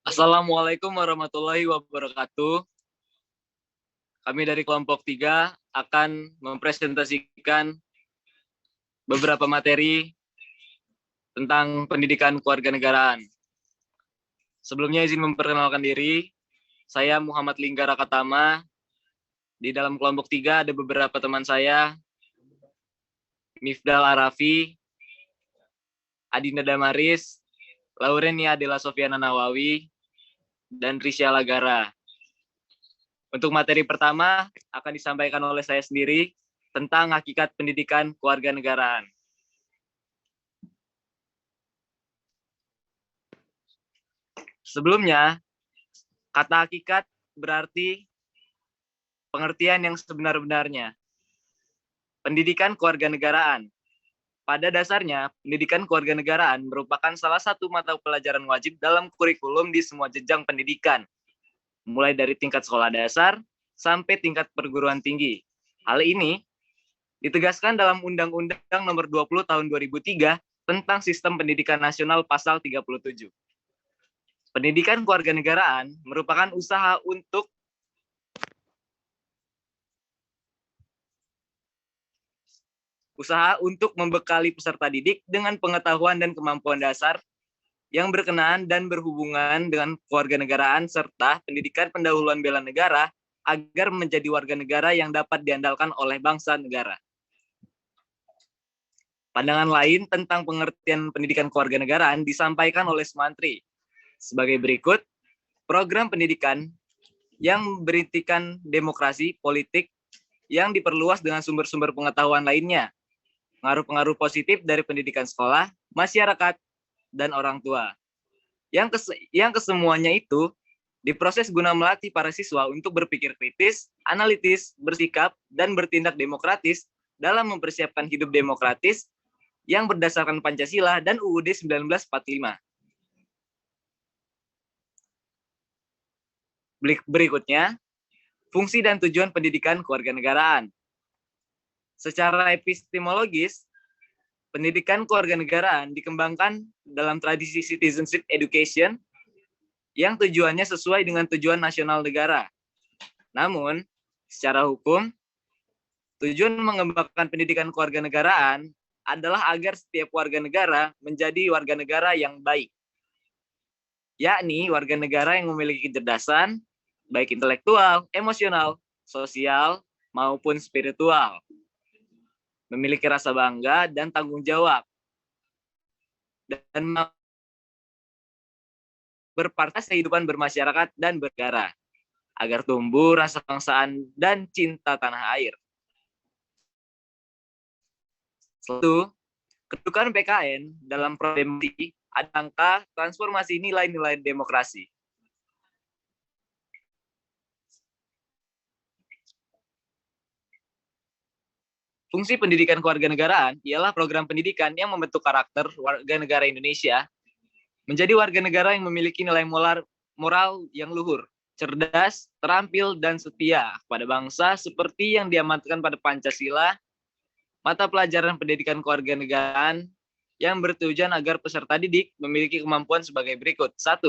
Assalamualaikum warahmatullahi wabarakatuh. Kami dari kelompok 3 akan mempresentasikan beberapa materi tentang pendidikan kewarganegaraan. Sebelumnya izin memperkenalkan diri, saya Muhammad Lingga Rakatama. Di dalam kelompok 3 ada beberapa teman saya, Mifdal Arafi, Adinda Damaris, Laurenia Adela Sofiana Nawawi, dan Risya Lagara. Untuk materi pertama akan disampaikan oleh saya sendiri tentang hakikat pendidikan kewarganegaraan. Sebelumnya, kata hakikat berarti pengertian yang sebenar-benarnya. Pendidikan kewarganegaraan. Pada dasarnya, pendidikan kewarganegaraan merupakan salah satu mata pelajaran wajib dalam kurikulum di semua jenjang pendidikan, mulai dari tingkat sekolah dasar sampai tingkat perguruan tinggi. Hal ini ditegaskan dalam Undang-Undang Nomor 20 Tahun 2003 tentang Sistem Pendidikan Nasional Pasal 37. Pendidikan kewarganegaraan merupakan usaha untuk membekali peserta didik dengan pengetahuan dan kemampuan dasar yang berkenaan dan berhubungan dengan kewarganegaraan serta pendidikan pendahuluan bela negara agar menjadi warga negara yang dapat diandalkan oleh bangsa negara. Pandangan lain tentang pengertian pendidikan kewarganegaraan disampaikan oleh Sumantri sebagai berikut. Program pendidikan yang berintikan demokrasi politik yang diperluas dengan sumber-sumber pengetahuan lainnya, pengaruh-pengaruh positif dari pendidikan sekolah, masyarakat, dan orang tua. Yang kesemuanya itu diproses guna melatih para siswa untuk berpikir kritis, analitis, bersikap, dan bertindak demokratis dalam mempersiapkan hidup demokratis yang berdasarkan Pancasila dan UUD 1945. Berikutnya, fungsi dan tujuan pendidikan kewarganegaraan. Secara epistemologis, pendidikan kewarganegaraan dikembangkan dalam tradisi citizenship education yang tujuannya sesuai dengan tujuan nasional negara. Namun, secara hukum, tujuan mengembangkan pendidikan kewarganegaraan adalah agar setiap warga negara menjadi warga negara yang baik, yakni warga negara yang memiliki kecerdasan, baik intelektual, emosional, sosial, maupun spiritual, memiliki rasa bangga dan tanggung jawab, dan berpartisipasi kehidupan bermasyarakat dan bernegara, agar tumbuh rasa kebangsaan dan cinta tanah air. Selain itu, kedudukan PKN dalam proses ada angka transformasi nilai-nilai demokrasi. Fungsi pendidikan kewarganegaraan ialah program pendidikan yang membentuk karakter warga negara Indonesia menjadi warga negara yang memiliki nilai moral yang luhur, cerdas, terampil, dan setia pada bangsa seperti yang diamanatkan pada Pancasila. Mata pelajaran pendidikan kewarganegaraan yang bertujuan agar peserta didik memiliki kemampuan sebagai berikut. 1.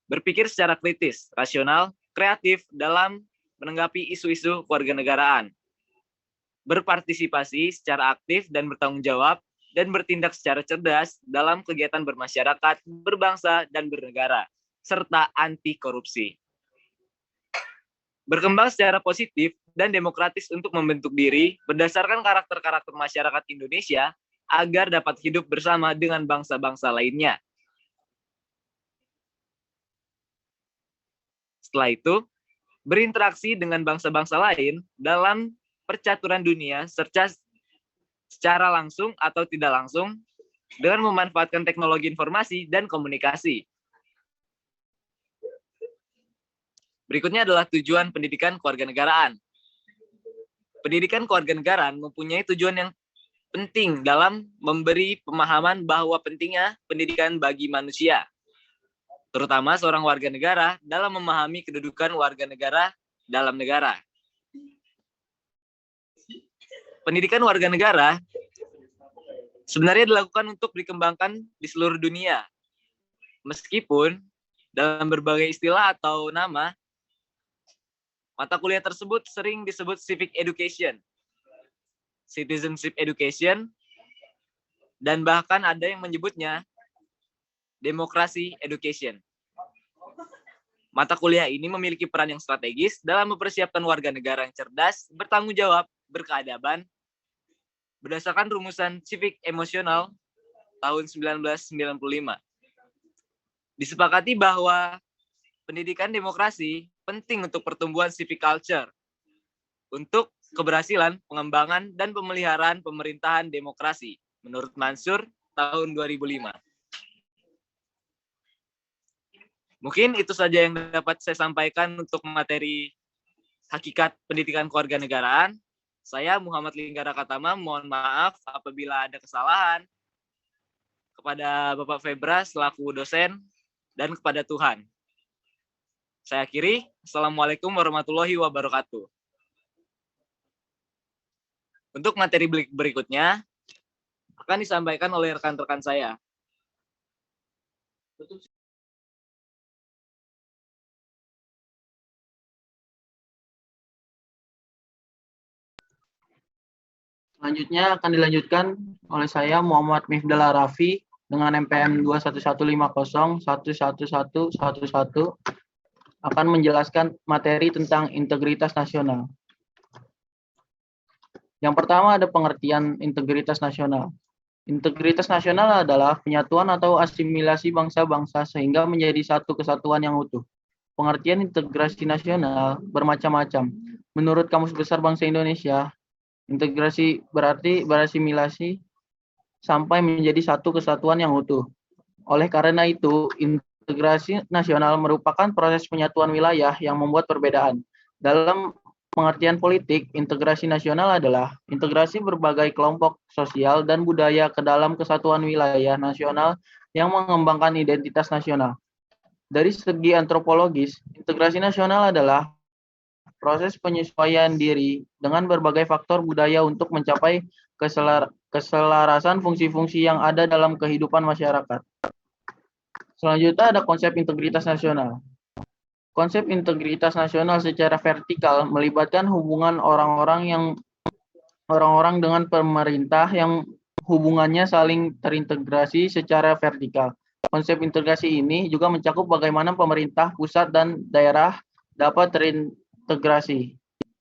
Berpikir secara kritis, rasional, kreatif dalam menanggapi isu-isu kewarganegaraan. Berpartisipasi secara aktif dan bertanggung jawab, dan bertindak secara cerdas dalam kegiatan bermasyarakat, berbangsa, dan bernegara, serta anti korupsi. Berkembang secara positif dan demokratis untuk membentuk diri berdasarkan karakter-karakter masyarakat Indonesia agar dapat hidup bersama dengan bangsa-bangsa lainnya. Setelah itu, berinteraksi dengan bangsa-bangsa lain dalam percaturan dunia secara langsung atau tidak langsung dengan memanfaatkan teknologi informasi dan komunikasi. Berikutnya adalah tujuan pendidikan kewarganegaraan. Pendidikan kewarganegaraan mempunyai tujuan yang penting dalam memberi pemahaman bahwa pentingnya pendidikan bagi manusia, terutama seorang warga negara dalam memahami kedudukan warga negara dalam negara. Pendidikan warga negara sebenarnya dilakukan untuk dikembangkan di seluruh dunia. Meskipun dalam berbagai istilah atau nama, mata kuliah tersebut sering disebut civic education, citizenship education, dan bahkan ada yang menyebutnya demokrasi education. Mata kuliah ini memiliki peran yang strategis dalam mempersiapkan warga negara yang cerdas, bertanggung jawab, berkeadaban, berdasarkan rumusan civic emosional tahun 1995. Disepakati bahwa pendidikan demokrasi penting untuk pertumbuhan civic culture, untuk keberhasilan pengembangan dan pemeliharaan pemerintahan demokrasi, menurut Mansur tahun 2005. Mungkin itu saja yang dapat saya sampaikan untuk materi hakikat pendidikan kewarganegaraan. Saya Muhammad Linggara Katama, mohon maaf apabila ada kesalahan. Kepada Bapak Febra selaku dosen dan kepada Tuhan. Saya akhiri. Assalamualaikum warahmatullahi wabarakatuh. Untuk materi berikutnya akan disampaikan oleh rekan-rekan saya. Selanjutnya akan dilanjutkan oleh saya Muhammad Mifdal Arafi dengan MPM 21150111111 akan menjelaskan materi tentang integritas nasional. Yang pertama ada pengertian integritas nasional. Integritas nasional adalah penyatuan atau asimilasi bangsa-bangsa sehingga menjadi satu kesatuan yang utuh. Pengertian integrasi nasional bermacam-macam. Menurut Kamus Besar Bangsa Indonesia, integrasi berarti berasimilasi sampai menjadi satu kesatuan yang utuh. Oleh karena itu, integrasi nasional merupakan proses penyatuan wilayah yang membuat perbedaan. Dalam pengertian politik, integrasi nasional adalah integrasi berbagai kelompok sosial dan budaya ke dalam kesatuan wilayah nasional yang mengembangkan identitas nasional. Dari segi antropologis, integrasi nasional adalah proses penyesuaian diri dengan berbagai faktor budaya untuk mencapai keselarasan fungsi-fungsi yang ada dalam kehidupan masyarakat. Selanjutnya ada konsep integritas nasional. Konsep integritas nasional secara vertikal melibatkan hubungan orang-orang dengan pemerintah yang hubungannya saling terintegrasi secara vertikal. Konsep integrasi ini juga mencakup bagaimana pemerintah pusat dan daerah dapat terintegrasi.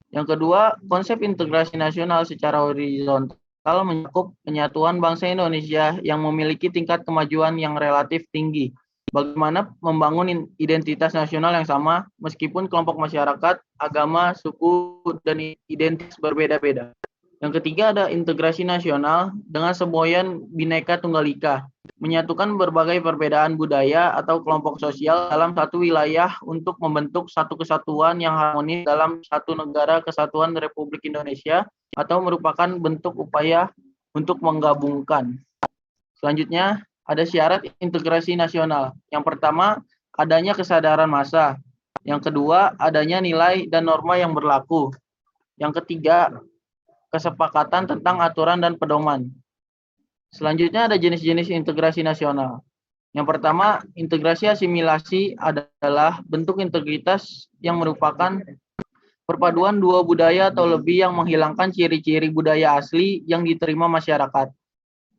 Yang kedua, konsep integrasi nasional secara horizontal mencakup penyatuan bangsa Indonesia yang memiliki tingkat kemajuan yang relatif tinggi. Bagaimana membangun identitas nasional yang sama meskipun kelompok masyarakat, agama, suku, dan identitas berbeda-beda. Yang ketiga ada integrasi nasional dengan semboyan Bhinneka Tunggal Ika, menyatukan berbagai perbedaan budaya atau kelompok sosial dalam satu wilayah untuk membentuk satu kesatuan yang harmonis dalam satu negara kesatuan Republik Indonesia atau merupakan bentuk upaya untuk menggabungkan. Selanjutnya ada syarat integrasi nasional. Yang pertama, adanya kesadaran massa. Yang kedua, adanya nilai dan norma yang berlaku. Yang ketiga, kesepakatan tentang aturan dan pedoman. Selanjutnya ada jenis-jenis integrasi nasional. Yang pertama, integrasi asimilasi adalah bentuk integritas yang merupakan perpaduan dua budaya atau lebih yang menghilangkan ciri-ciri budaya asli yang diterima masyarakat.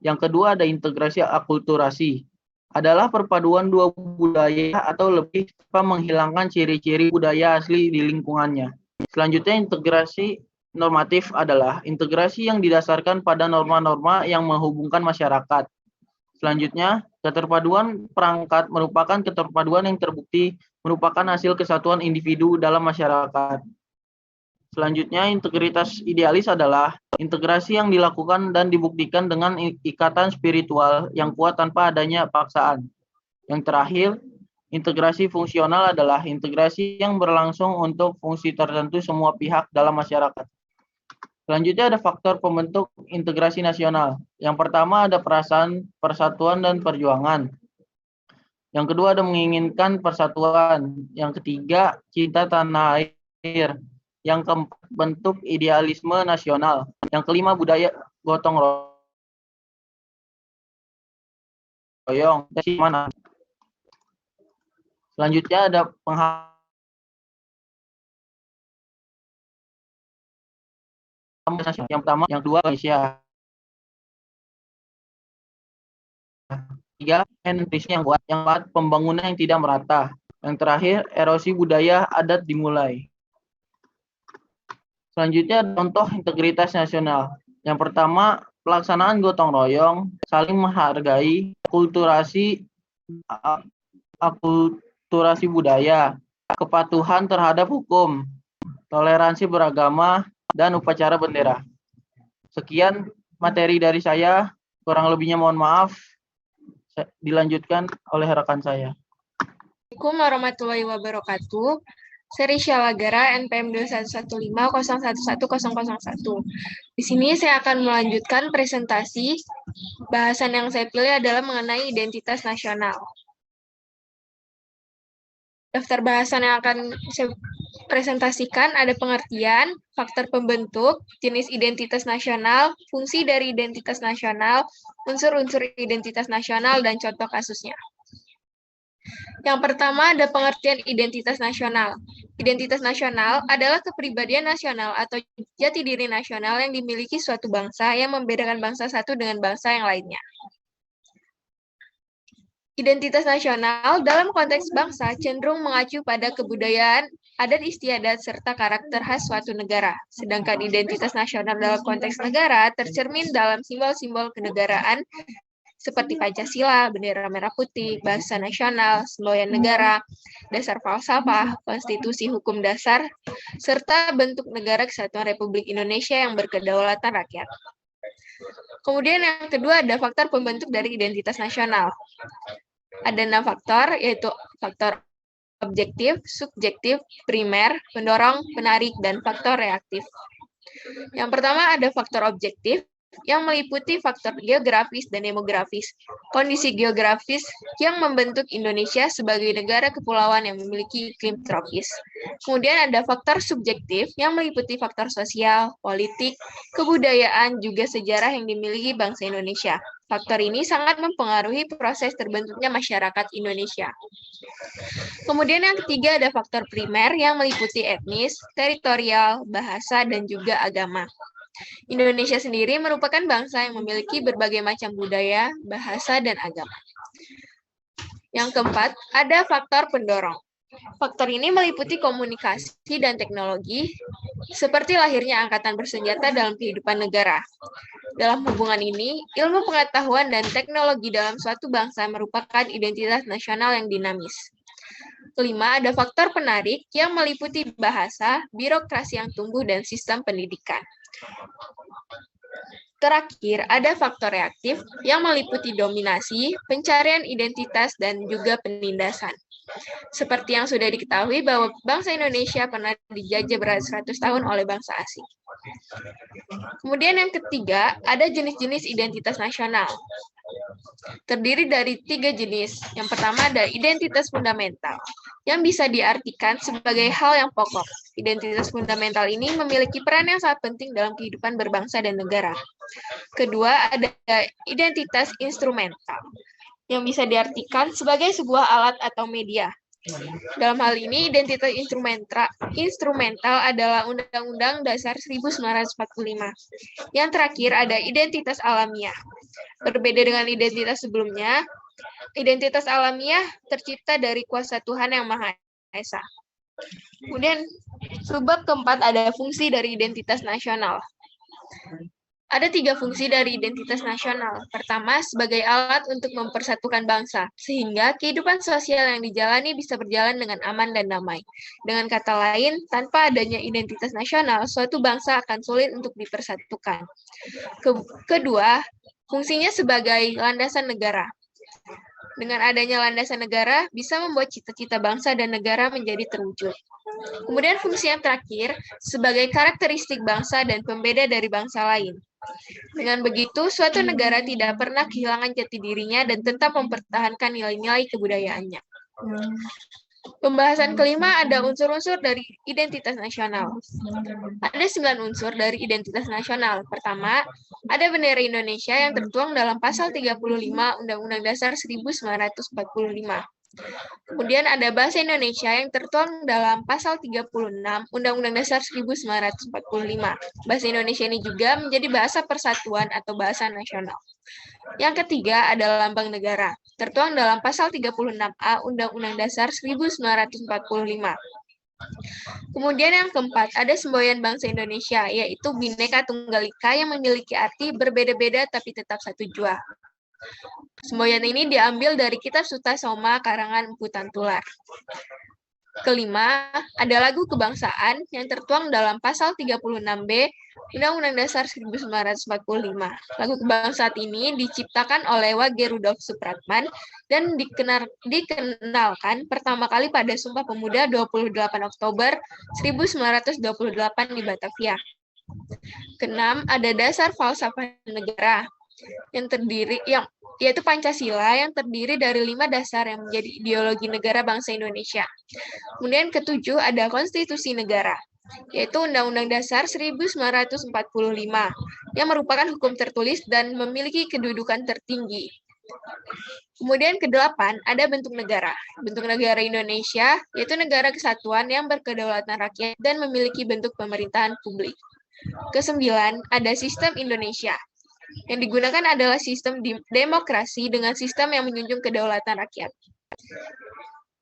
Yang kedua ada integrasi akulturasi, adalah perpaduan dua budaya atau lebih tanpa menghilangkan ciri-ciri budaya asli di lingkungannya. Selanjutnya integrasi normatif adalah integrasi yang didasarkan pada norma-norma yang menghubungkan masyarakat. Selanjutnya, keterpaduan perangkat merupakan keterpaduan yang terbukti merupakan hasil kesatuan individu dalam masyarakat. Selanjutnya, integritas idealis adalah integrasi yang dilakukan dan dibuktikan dengan ikatan spiritual yang kuat tanpa adanya paksaan. Yang terakhir, integrasi fungsional adalah integrasi yang berlangsung untuk fungsi tertentu semua pihak dalam masyarakat. Selanjutnya ada faktor pembentuk integrasi nasional. Yang pertama ada perasaan persatuan dan perjuangan. Yang kedua ada menginginkan persatuan. Yang ketiga cinta tanah air. Yang keempat bentuk idealisme nasional. Yang kelima budaya gotong royong. Mana? Selanjutnya ada yang pertama, yang kedua Indonesia. Tiga, nutrisi yang kuat. Yang keempat, pembangunan yang tidak merata. Yang terakhir, erosi budaya adat dimulai. Selanjutnya, contoh integritas nasional. Yang pertama, pelaksanaan gotong royong, saling menghargai, akulturasi budaya, kepatuhan terhadap hukum, toleransi beragama, dan upacara bendera. Sekian materi dari saya, kurang lebihnya mohon maaf. Dilanjutkan oleh rekan saya. Assalamualaikum warahmatullahi wabarakatuh. Seri Syalagara NPM 2115011001. Di sini saya akan melanjutkan presentasi. Bahasan yang saya pilih adalah mengenai identitas nasional. Daftar bahasan yang akan saya presentasikan ada pengertian, faktor pembentuk, jenis identitas nasional, fungsi dari identitas nasional, unsur-unsur identitas nasional, dan contoh kasusnya. Yang pertama ada pengertian identitas nasional. Identitas nasional adalah kepribadian nasional atau jati diri nasional yang dimiliki suatu bangsa yang membedakan bangsa satu dengan bangsa yang lainnya. Identitas nasional dalam konteks bangsa cenderung mengacu pada kebudayaan, adat istiadat, serta karakter khas suatu negara. Sedangkan identitas nasional dalam konteks negara tercermin dalam simbol-simbol kenegaraan seperti Pancasila, bendera merah putih, bahasa nasional, semboyan negara, dasar falsafah, konstitusi hukum dasar, serta bentuk negara kesatuan Republik Indonesia yang berkedaulatan rakyat. Kemudian yang kedua ada faktor pembentuk dari identitas nasional. Ada 6 faktor, yaitu faktor objektif, subjektif, primer, pendorong, penarik, dan faktor reaktif. Yang pertama ada faktor objektif, yang meliputi faktor geografis dan demografis. Kondisi geografis yang membentuk Indonesia sebagai negara kepulauan yang memiliki iklim tropis. Kemudian ada faktor subjektif yang meliputi faktor sosial, politik, kebudayaan, juga sejarah yang dimiliki bangsa Indonesia. Faktor ini sangat mempengaruhi proses terbentuknya masyarakat Indonesia. Kemudian yang ketiga ada faktor primer yang meliputi etnis, teritorial, bahasa, dan juga agama. Indonesia sendiri merupakan bangsa yang memiliki berbagai macam budaya, bahasa, dan agama. Yang keempat, ada faktor pendorong. Faktor ini meliputi komunikasi dan teknologi, seperti lahirnya angkatan bersenjata dalam kehidupan negara. Dalam hubungan ini, ilmu pengetahuan dan teknologi dalam suatu bangsa merupakan identitas nasional yang dinamis. Kelima, ada faktor penarik yang meliputi bahasa, birokrasi yang tumbuh, dan sistem pendidikan. Terakhir, ada faktor reaktif yang meliputi dominasi, pencarian identitas, dan juga penindasan. Seperti yang sudah diketahui bahwa bangsa Indonesia pernah dijajah beratus-ratus tahun oleh bangsa asing. Kemudian yang ketiga, ada jenis-jenis identitas nasional. Terdiri dari 3 jenis. Yang pertama ada identitas fundamental, yang bisa diartikan sebagai hal yang pokok. Identitas fundamental ini memiliki peran yang sangat penting dalam kehidupan berbangsa dan negara. Kedua, ada identitas instrumental, yang bisa diartikan sebagai sebuah alat atau media. Dalam hal ini, identitas instrumental adalah Undang-Undang Dasar 1945. Yang terakhir ada identitas alamiah. Berbeda dengan identitas sebelumnya, identitas alamiah tercipta dari kuasa Tuhan Yang Maha Esa. Kemudian, subbab keempat ada fungsi dari identitas nasional. Ada 3 fungsi dari identitas nasional. Pertama, sebagai alat untuk mempersatukan bangsa, sehingga kehidupan sosial yang dijalani bisa berjalan dengan aman dan damai. Dengan kata lain, tanpa adanya identitas nasional, suatu bangsa akan sulit untuk dipersatukan. Kedua, fungsinya sebagai landasan negara. Dengan adanya landasan negara, bisa membuat cita-cita bangsa dan negara menjadi terwujud. Kemudian fungsi yang terakhir, sebagai karakteristik bangsa dan pembeda dari bangsa lain. Dengan begitu, suatu negara tidak pernah kehilangan jati dirinya dan tetap mempertahankan nilai-nilai kebudayaannya. Pembahasan kelima ada unsur-unsur dari identitas nasional. Ada 9 unsur dari identitas nasional. Pertama, ada bendera Indonesia yang tertuang dalam pasal 35 Undang-Undang Dasar 1945. Kemudian ada Bahasa Indonesia yang tertuang dalam pasal 36 Undang-Undang Dasar 1945. Bahasa Indonesia ini juga menjadi bahasa persatuan atau bahasa nasional. Yang ketiga adalah lambang negara, tertuang dalam pasal 36A Undang-Undang Dasar 1945. Kemudian yang keempat, ada semboyan bangsa Indonesia, yaitu Bhinneka Tunggal Ika yang memiliki arti berbeda-beda tapi tetap satu jua. Semboyan ini diambil dari Kitab Suta Soma karangan Empu Tantular. Kelima, ada lagu kebangsaan yang tertuang dalam pasal 36B Undang-Undang Dasar 1945. Lagu kebangsaan ini diciptakan oleh Wage Rudolf Supratman dan dikenalkan pertama kali pada Sumpah Pemuda 28 Oktober 1928 di Batavia. Keenam, ada dasar falsafah negara yaitu Pancasila yang terdiri dari 5 dasar yang menjadi ideologi negara bangsa Indonesia. Kemudian ketujuh ada konstitusi negara, yaitu Undang-Undang Dasar 1945 yang merupakan hukum tertulis dan memiliki kedudukan tertinggi. Kemudian kedelapan ada bentuk negara. Bentuk negara Indonesia yaitu negara kesatuan yang berkedaulatan rakyat dan memiliki bentuk pemerintahan publik. Kesembilan ada sistem Indonesia. Yang digunakan adalah sistem demokrasi dengan sistem yang menjunjung kedaulatan rakyat.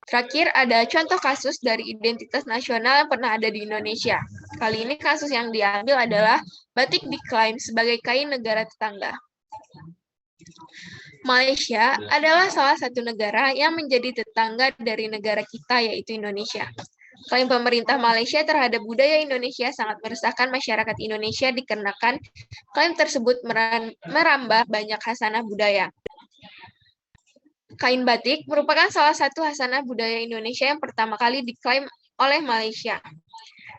Terakhir, ada contoh kasus dari identitas nasional yang pernah ada di Indonesia. Kali ini kasus yang diambil adalah batik diklaim sebagai kain negara tetangga. Malaysia adalah salah satu negara yang menjadi tetangga dari negara kita, yaitu Indonesia. Klaim pemerintah Malaysia terhadap budaya Indonesia sangat meresahkan masyarakat Indonesia dikarenakan klaim tersebut merambah banyak khasanah budaya. Kain batik merupakan salah satu khasanah budaya Indonesia yang pertama kali diklaim oleh Malaysia.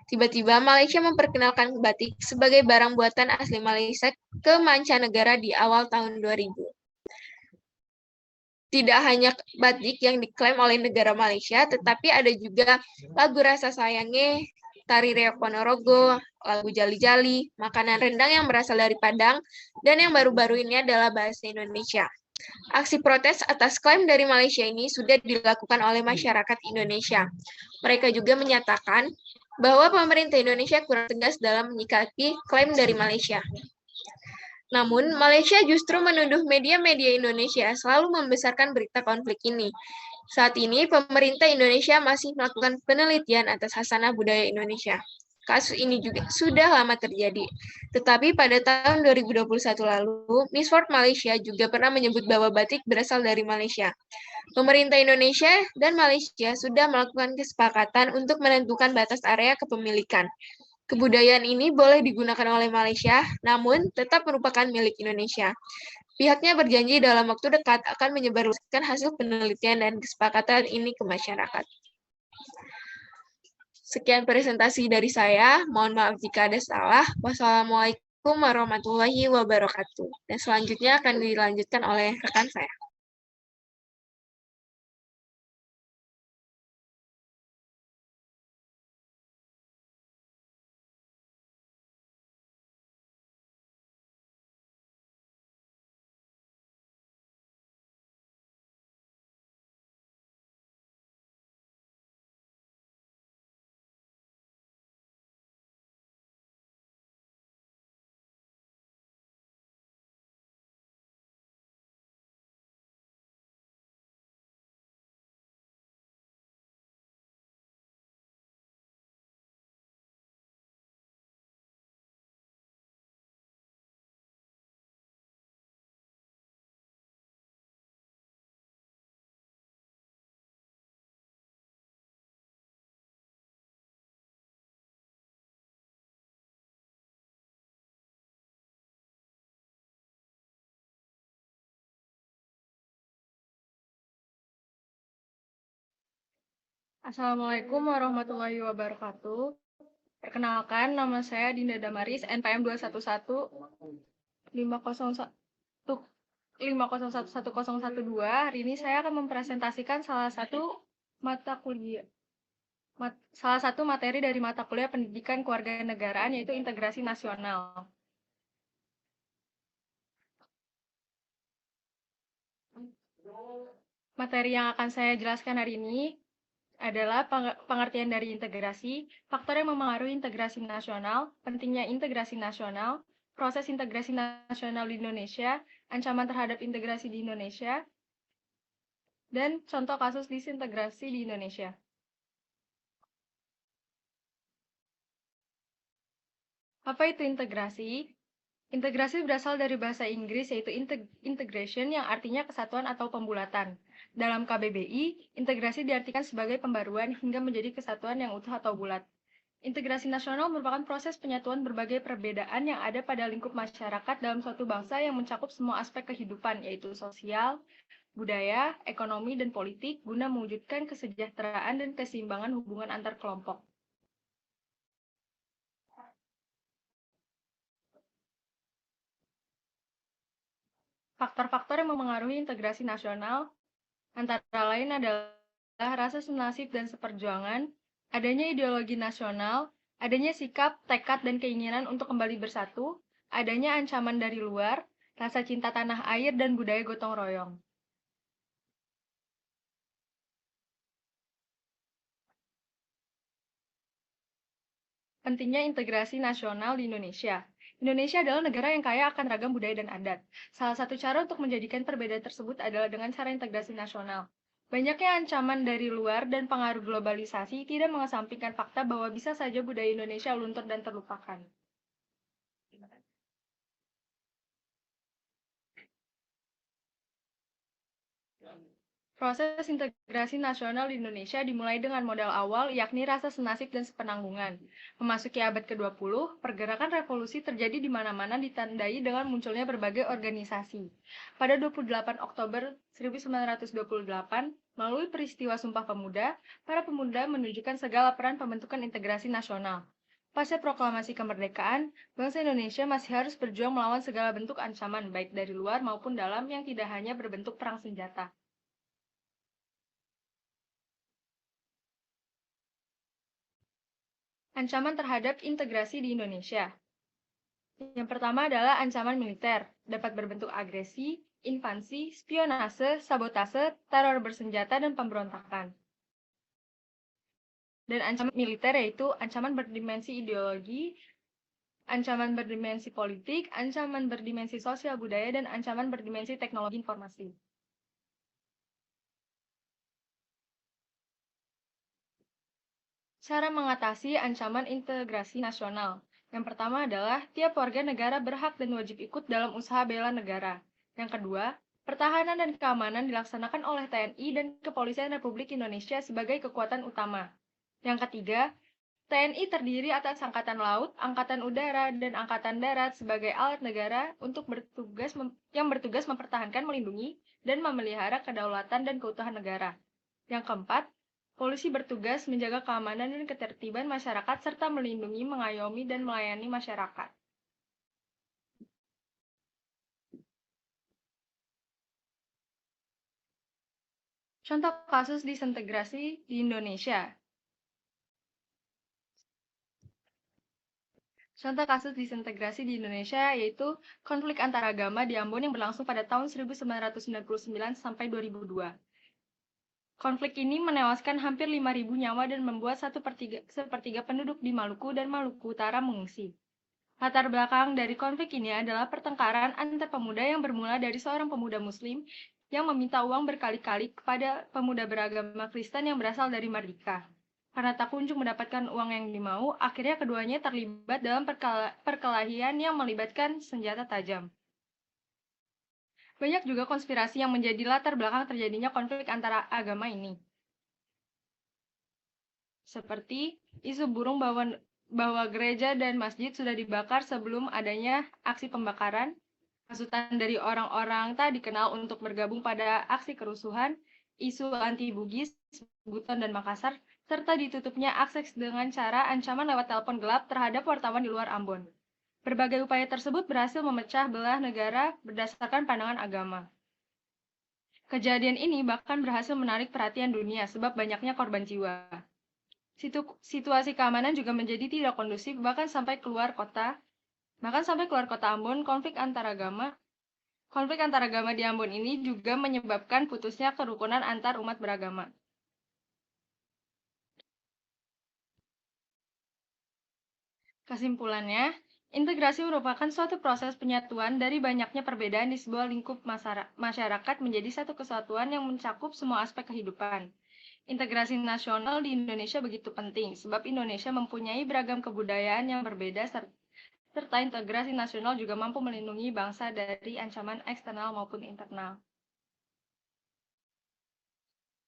Tiba-tiba Malaysia memperkenalkan batik sebagai barang buatan asli Malaysia ke mancanegara di awal tahun 2000. Tidak hanya batik yang diklaim oleh negara Malaysia, tetapi ada juga lagu Rasa Sayange, tari reok Ponorogo, lagu Jali-Jali, makanan rendang yang berasal dari Padang, dan yang baru-baru ini adalah bahasa Indonesia. Aksi protes atas klaim dari Malaysia ini sudah dilakukan oleh masyarakat Indonesia. Mereka juga menyatakan bahwa pemerintah Indonesia kurang tegas dalam menyikapi klaim dari Malaysia. Namun, Malaysia justru menuduh media-media Indonesia selalu membesarkan berita konflik ini. Saat ini, pemerintah Indonesia masih melakukan penelitian atas khasanah budaya Indonesia. Kasus ini juga sudah lama terjadi. Tetapi pada tahun 2021 lalu, Miss World Malaysia juga pernah menyebut bahwa batik berasal dari Malaysia. Pemerintah Indonesia dan Malaysia sudah melakukan kesepakatan untuk menentukan batas area kepemilikan. Kebudayaan ini boleh digunakan oleh Malaysia, namun tetap merupakan milik Indonesia. Pihaknya berjanji dalam waktu dekat akan menyebarluaskan hasil penelitian dan kesepakatan ini ke masyarakat. Sekian presentasi dari saya. Mohon maaf jika ada salah. Wassalamualaikum warahmatullahi wabarakatuh. Dan selanjutnya akan dilanjutkan oleh rekan saya. Assalamualaikum warahmatullahi wabarakatuh. Perkenalkan, nama saya Dinda Damaris, NPM 211-501-501-1012. Hari ini saya akan mempresentasikan salah satu materi dari mata kuliah Pendidikan Kewarganegaraan, yaitu Integrasi Nasional. Materi yang akan saya jelaskan hari ini adalah pengertian dari integrasi, faktor yang memengaruhi integrasi nasional, pentingnya integrasi nasional, proses integrasi nasional di Indonesia, ancaman terhadap integrasi di Indonesia, dan contoh kasus disintegrasi di Indonesia. Apa itu integrasi? Integrasi berasal dari bahasa Inggris yaitu integration yang artinya kesatuan atau pembulatan. Dalam KBBI, integrasi diartikan sebagai pembaruan hingga menjadi kesatuan yang utuh atau bulat. Integrasi nasional merupakan proses penyatuan berbagai perbedaan yang ada pada lingkup masyarakat dalam suatu bangsa yang mencakup semua aspek kehidupan, yaitu sosial, budaya, ekonomi, dan politik, guna mewujudkan kesejahteraan dan keseimbangan hubungan antar kelompok. Faktor-faktor yang memengaruhi integrasi nasional antara lain adalah rasa senasib dan seperjuangan, adanya ideologi nasional, adanya sikap, tekad, dan keinginan untuk kembali bersatu, adanya ancaman dari luar, rasa cinta tanah air, dan budaya gotong royong. Pentingnya integrasi nasional di Indonesia. Indonesia adalah negara yang kaya akan ragam budaya dan adat. Salah satu cara untuk menjadikan perbedaan tersebut adalah dengan cara integrasi nasional. Banyaknya ancaman dari luar dan pengaruh globalisasi tidak mengesampingkan fakta bahwa bisa saja budaya Indonesia luntur dan terlupakan. Proses integrasi nasional di Indonesia dimulai dengan modal awal, yakni rasa senasib dan sepenanggungan. Memasuki abad ke-20, pergerakan revolusi terjadi di mana-mana ditandai dengan munculnya berbagai organisasi. Pada 28 Oktober 1928, melalui peristiwa Sumpah Pemuda, para pemuda menunjukkan segala peran pembentukan integrasi nasional. Pasca proklamasi kemerdekaan, bangsa Indonesia masih harus berjuang melawan segala bentuk ancaman, baik dari luar maupun dalam yang tidak hanya berbentuk perang senjata. Ancaman terhadap integrasi di Indonesia. Yang pertama adalah ancaman militer, dapat berbentuk agresi, invasi, spionase, sabotase, teror bersenjata, dan pemberontakan. Dan ancaman militer yaitu ancaman berdimensi ideologi, ancaman berdimensi politik, ancaman berdimensi sosial budaya, dan ancaman berdimensi teknologi informasi. Cara mengatasi ancaman integrasi nasional. Yang pertama adalah tiap warga negara berhak dan wajib ikut dalam usaha bela negara. Yang kedua, pertahanan dan keamanan dilaksanakan oleh TNI dan Kepolisian Republik Indonesia sebagai kekuatan utama. Yang ketiga, TNI terdiri atas Angkatan Laut, Angkatan Udara, dan Angkatan Darat sebagai alat negara untuk yang bertugas mempertahankan, melindungi, dan memelihara kedaulatan dan keutuhan negara. Yang keempat, polisi bertugas menjaga keamanan dan ketertiban masyarakat serta melindungi, mengayomi, dan melayani masyarakat. Contoh kasus disintegrasi di Indonesia. Contoh kasus disintegrasi di Indonesia yaitu konflik antaragama di Ambon yang berlangsung pada tahun 1999 sampai 2002. Konflik ini menewaskan hampir 5.000 nyawa dan membuat sepertiga penduduk di Maluku dan Maluku Utara mengungsi. Latar belakang dari konflik ini adalah pertengkaran antar pemuda yang bermula dari seorang pemuda Muslim yang meminta uang berkali-kali kepada pemuda beragama Kristen yang berasal dari Mardika. Karena tak kunjung mendapatkan uang yang dimau, akhirnya keduanya terlibat dalam perkelahian yang melibatkan senjata tajam. Banyak juga konspirasi yang menjadi latar belakang terjadinya konflik antara agama ini. Seperti isu burung bahwa gereja dan masjid sudah dibakar sebelum adanya aksi pembakaran, hasutan dari orang-orang tak dikenal untuk bergabung pada aksi kerusuhan, isu anti-Bugis, Buton, dan Makassar, serta ditutupnya akses dengan cara ancaman lewat telepon gelap terhadap wartawan di luar Ambon. Berbagai upaya tersebut berhasil memecah belah negara berdasarkan pandangan agama. Kejadian ini bahkan berhasil menarik perhatian dunia sebab banyaknya korban jiwa. Situasi keamanan juga menjadi tidak kondusif bahkan sampai keluar kota Ambon, konflik antaragama Konflik antaragama di Ambon ini juga menyebabkan putusnya kerukunan antar umat beragama. Kesimpulannya, integrasi merupakan suatu proses penyatuan dari banyaknya perbedaan di sebuah lingkup masyarakat menjadi satu kesatuan yang mencakup semua aspek kehidupan. Integrasi nasional di Indonesia begitu penting, sebab Indonesia mempunyai beragam kebudayaan yang berbeda, serta integrasi nasional juga mampu melindungi bangsa dari ancaman eksternal maupun internal.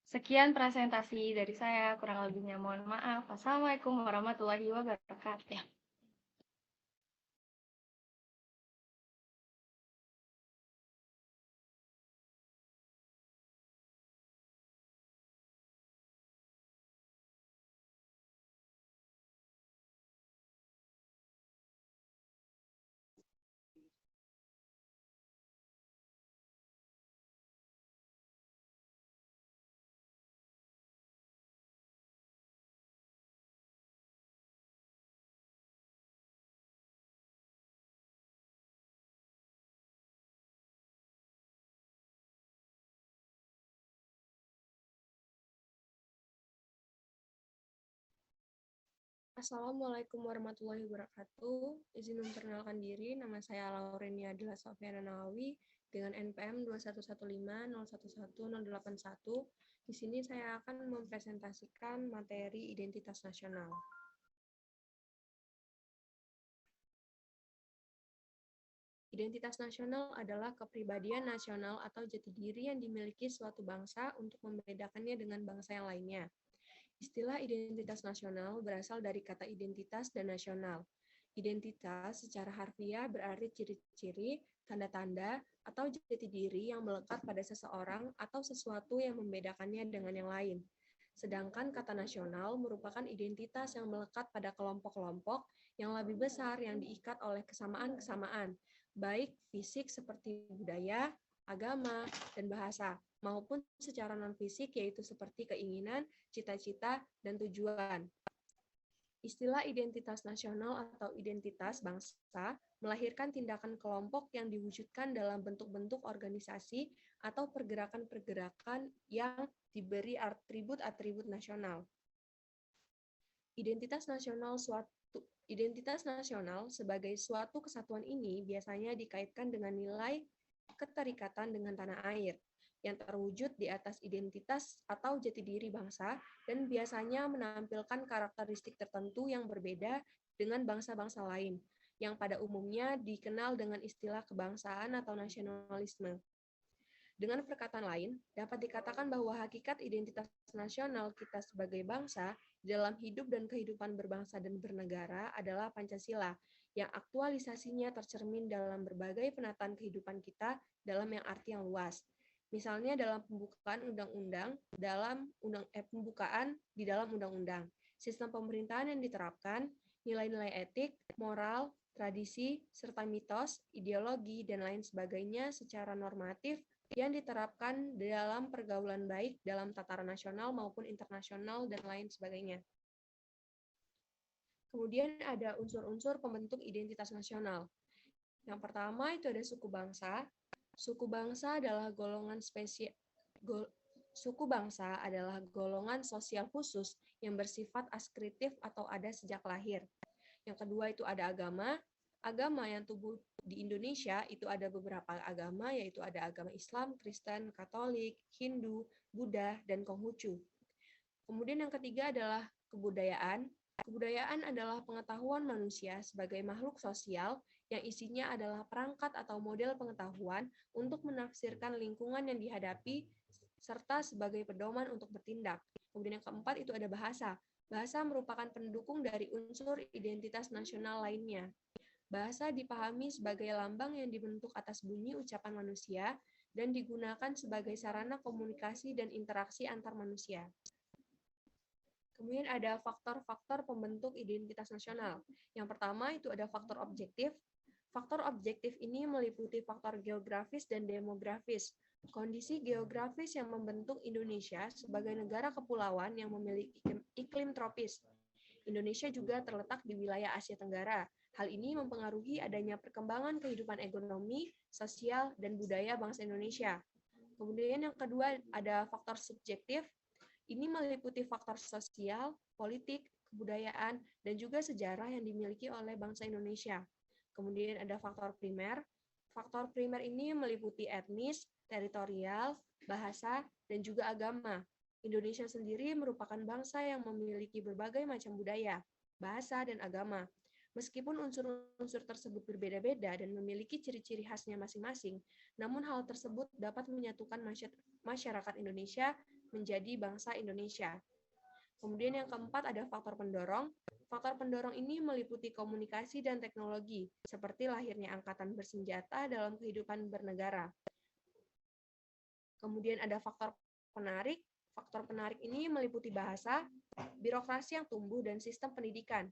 Sekian presentasi dari saya, kurang lebihnya mohon maaf. Wassalamualaikum warahmatullahi wabarakatuh. Assalamualaikum warahmatullahi wabarakatuh. Izin memperkenalkan diri, nama saya Laurenia Adila Sofiana Nawawi dengan NPM 21150111081. Di sini saya akan mempresentasikan materi identitas nasional. Identitas nasional adalah kepribadian nasional atau jati diri yang dimiliki suatu bangsa untuk membedakannya dengan bangsa yang lainnya. Istilah identitas nasional berasal dari kata identitas dan nasional. Identitas secara harfiah berarti ciri-ciri, tanda-tanda, atau jati diri yang melekat pada seseorang atau sesuatu yang membedakannya dengan yang lain. Sedangkan kata nasional merupakan identitas yang melekat pada kelompok-kelompok yang lebih besar yang diikat oleh kesamaan-kesamaan, baik fisik seperti budaya, agama, dan bahasa, maupun secara non-fisik yaitu seperti keinginan, cita-cita, dan tujuan. Istilah identitas nasional atau identitas bangsa melahirkan tindakan kelompok yang diwujudkan dalam bentuk-bentuk organisasi atau pergerakan-pergerakan yang diberi atribut-atribut nasional. Identitas nasional sebagai suatu kesatuan ini biasanya dikaitkan dengan nilai keterikatan dengan tanah air yang terwujud di atas identitas atau jati diri bangsa dan biasanya menampilkan karakteristik tertentu yang berbeda dengan bangsa-bangsa lain, yang pada umumnya dikenal dengan istilah kebangsaan atau nasionalisme. Dengan perkataan lain, dapat dikatakan bahwa hakikat identitas nasional kita sebagai bangsa dalam hidup dan kehidupan berbangsa dan bernegara adalah Pancasila, yang aktualisasinya tercermin dalam berbagai penataan kehidupan kita dalam yang arti yang luas. Misalnya dalam pembukaan di dalam undang-undang, sistem pemerintahan yang diterapkan, nilai-nilai etik, moral, tradisi, serta mitos, ideologi, dan lain sebagainya secara normatif yang diterapkan dalam pergaulan baik dalam tataran nasional maupun internasional dan lain sebagainya. Kemudian ada unsur-unsur pembentuk identitas nasional. Yang pertama itu ada suku bangsa. Suku bangsa adalah golongan sosial khusus yang bersifat askritif atau ada sejak lahir. Yang kedua itu ada agama. Agama yang tumbuh di Indonesia itu ada beberapa agama, yaitu ada agama Islam, Kristen, Katolik, Hindu, Buddha, dan Konghucu. Kemudian yang ketiga adalah kebudayaan. Kebudayaan adalah pengetahuan manusia sebagai makhluk sosial yang isinya adalah perangkat atau model pengetahuan untuk menafsirkan lingkungan yang dihadapi serta sebagai pedoman untuk bertindak. Kemudian yang keempat itu ada bahasa. Bahasa merupakan pendukung dari unsur identitas nasional lainnya. Bahasa dipahami sebagai lambang yang dibentuk atas bunyi ucapan manusia dan digunakan sebagai sarana komunikasi dan interaksi antar manusia. Kemudian ada faktor-faktor pembentuk identitas nasional. Yang pertama itu ada faktor objektif. Faktor objektif ini meliputi faktor geografis dan demografis. Kondisi geografis yang membentuk Indonesia sebagai negara kepulauan yang memiliki iklim tropis. Indonesia juga terletak di wilayah Asia Tenggara, Hal ini mempengaruhi adanya perkembangan kehidupan ekonomi, sosial, dan budaya bangsa Indonesia. Kemudian yang kedua ada faktor subjektif. Ini meliputi faktor sosial, politik, kebudayaan, dan juga sejarah yang dimiliki oleh bangsa Indonesia. Kemudian ada faktor primer. Faktor primer ini meliputi etnis, teritorial, bahasa, dan juga agama. Indonesia sendiri merupakan bangsa yang memiliki berbagai macam budaya, bahasa, dan agama. Meskipun unsur-unsur tersebut berbeda-beda dan memiliki ciri-ciri khasnya masing-masing, namun hal tersebut dapat menyatukan masyarakat Indonesia menjadi bangsa Indonesia. Kemudian yang keempat ada faktor pendorong. Faktor pendorong ini meliputi komunikasi dan teknologi, seperti lahirnya angkatan bersenjata dalam kehidupan bernegara. Kemudian ada faktor penarik. Faktor penarik ini meliputi bahasa, birokrasi yang tumbuh, dan sistem pendidikan.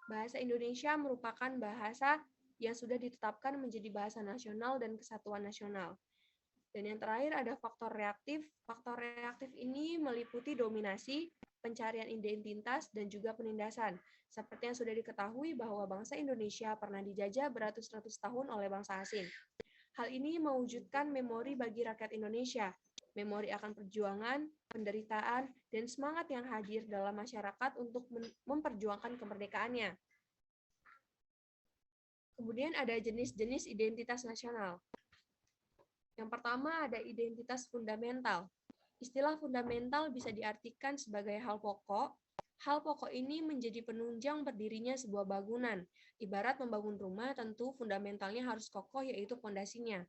Bahasa Indonesia merupakan bahasa yang sudah ditetapkan menjadi bahasa nasional dan kesatuan nasional. Dan yang terakhir ada faktor reaktif. Faktor reaktif ini meliputi dominasi, pencarian identitas, dan juga penindasan. Seperti yang sudah diketahui bahwa bangsa Indonesia pernah dijajah beratus-ratus tahun oleh bangsa asing. Hal ini mewujudkan memori bagi rakyat Indonesia, memori akan perjuangan, penderitaan, dan semangat yang hadir dalam masyarakat untuk memperjuangkan kemerdekaannya. Kemudian ada jenis-jenis identitas nasional. Yang pertama ada identitas fundamental. Istilah fundamental bisa diartikan sebagai hal pokok. Hal pokok ini menjadi penunjang berdirinya sebuah bangunan. Ibarat membangun rumah, tentu fundamentalnya harus kokoh, yaitu fondasinya.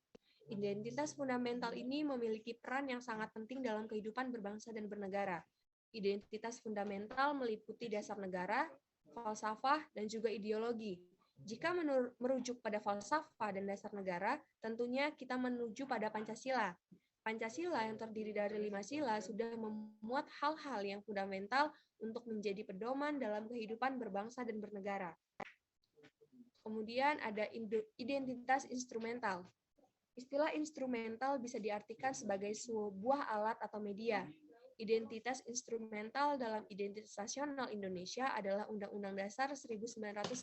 Identitas fundamental ini memiliki peran yang sangat penting dalam kehidupan berbangsa dan bernegara. Identitas fundamental meliputi dasar negara, falsafah, dan juga ideologi. Jika merujuk pada falsafah dan dasar negara, tentunya kita menuju pada Pancasila. Pancasila yang terdiri dari 5 sila sudah memuat hal-hal yang fundamental untuk menjadi pedoman dalam kehidupan berbangsa dan bernegara. Kemudian ada identitas instrumental. Istilah instrumental bisa diartikan sebagai sebuah alat atau media. Identitas instrumental dalam identitas nasional Indonesia adalah Undang-Undang Dasar 1945.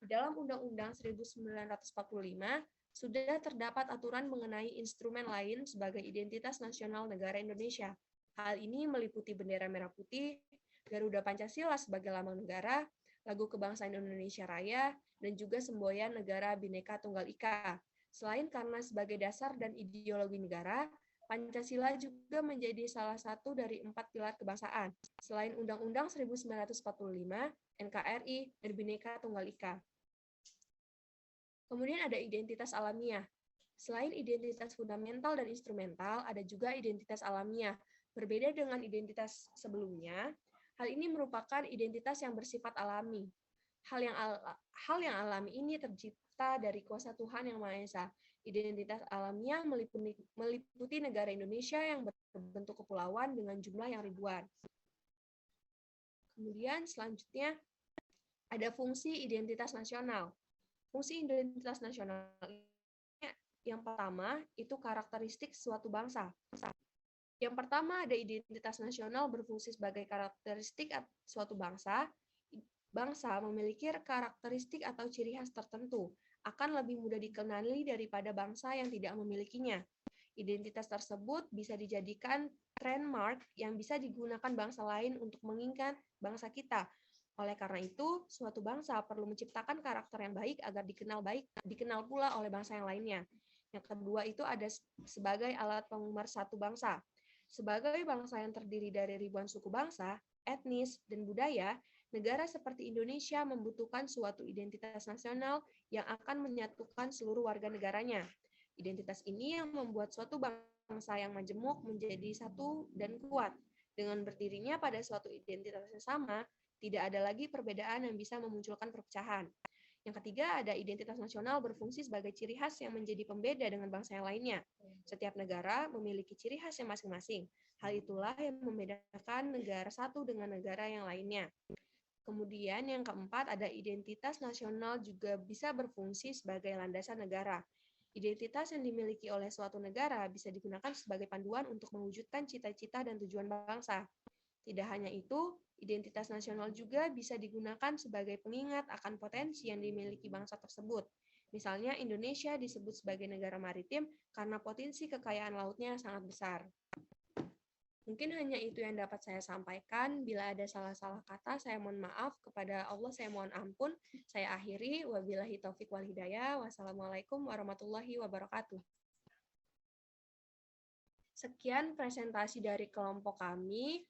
Di dalam Undang-Undang 1945 sudah terdapat aturan mengenai instrumen lain sebagai identitas nasional negara Indonesia. Hal ini meliputi bendera merah putih, Garuda Pancasila sebagai lambang negara, lagu kebangsaan Indonesia Raya, dan juga semboyan negara Bhinneka Tunggal Ika. Selain karena sebagai dasar dan ideologi negara, Pancasila juga menjadi salah satu dari 4 pilar kebangsaan, selain Undang-Undang 1945, NKRI, dan Bhinneka Tunggal Ika. Kemudian ada identitas alamiah. Selain identitas fundamental dan instrumental, ada juga identitas alamiah. Berbeda dengan identitas sebelumnya, hal ini merupakan identitas yang bersifat alami. Hal yang alami ini tercipta dari kuasa Tuhan Yang Maha Esa. Identitas alamiah meliputi negara Indonesia yang berbentuk kepulauan dengan jumlah yang ribuan. Kemudian selanjutnya ada fungsi identitas nasional. Fungsi identitas nasional yang pertama itu karakteristik suatu bangsa. Yang pertama ada identitas nasional berfungsi sebagai karakteristik suatu bangsa. Bangsa memiliki karakteristik atau ciri khas tertentu, akan lebih mudah dikenali daripada bangsa yang tidak memilikinya. Identitas tersebut bisa dijadikan trademark yang bisa digunakan bangsa lain untuk mengingat bangsa kita. Oleh karena itu, suatu bangsa perlu menciptakan karakter yang baik agar dikenal pula oleh bangsa yang lainnya. Yang kedua itu ada sebagai alat pemersatu bangsa. Sebagai bangsa yang terdiri dari ribuan suku bangsa, etnis, dan budaya, negara seperti Indonesia membutuhkan suatu identitas nasional yang akan menyatukan seluruh warga negaranya. Identitas ini yang membuat suatu bangsa yang majemuk menjadi satu dan kuat. Dengan berdirinya pada suatu identitas yang sama, tidak ada lagi perbedaan yang bisa memunculkan perpecahan. Yang ketiga, ada identitas nasional berfungsi sebagai ciri khas yang menjadi pembeda dengan bangsa yang lainnya. Setiap negara memiliki ciri khasnya masing-masing. Hal itulah yang membedakan negara satu dengan negara yang lainnya. Kemudian yang keempat, ada identitas nasional juga bisa berfungsi sebagai landasan negara. Identitas yang dimiliki oleh suatu negara bisa digunakan sebagai panduan untuk mewujudkan cita-cita dan tujuan bangsa. Tidak hanya itu, identitas nasional juga bisa digunakan sebagai pengingat akan potensi yang dimiliki bangsa tersebut. Misalnya, Indonesia disebut sebagai negara maritim karena potensi kekayaan lautnya sangat besar. Mungkin hanya itu yang dapat saya sampaikan. Bila ada salah-salah kata, saya mohon maaf. Kepada Allah, saya mohon ampun. Saya akhiri. Wabillahi taufiq wal hidayah. Wassalamualaikum warahmatullahi wabarakatuh. Sekian presentasi dari kelompok kami.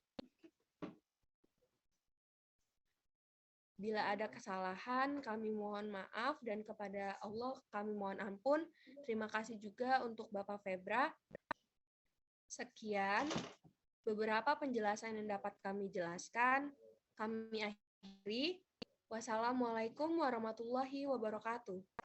Bila ada kesalahan, kami mohon maaf. Dan kepada Allah, kami mohon ampun. Terima kasih juga untuk Bapak Febra. Sekian beberapa penjelasan yang dapat kami jelaskan. Kami akhiri. Wassalamualaikum warahmatullahi wabarakatuh.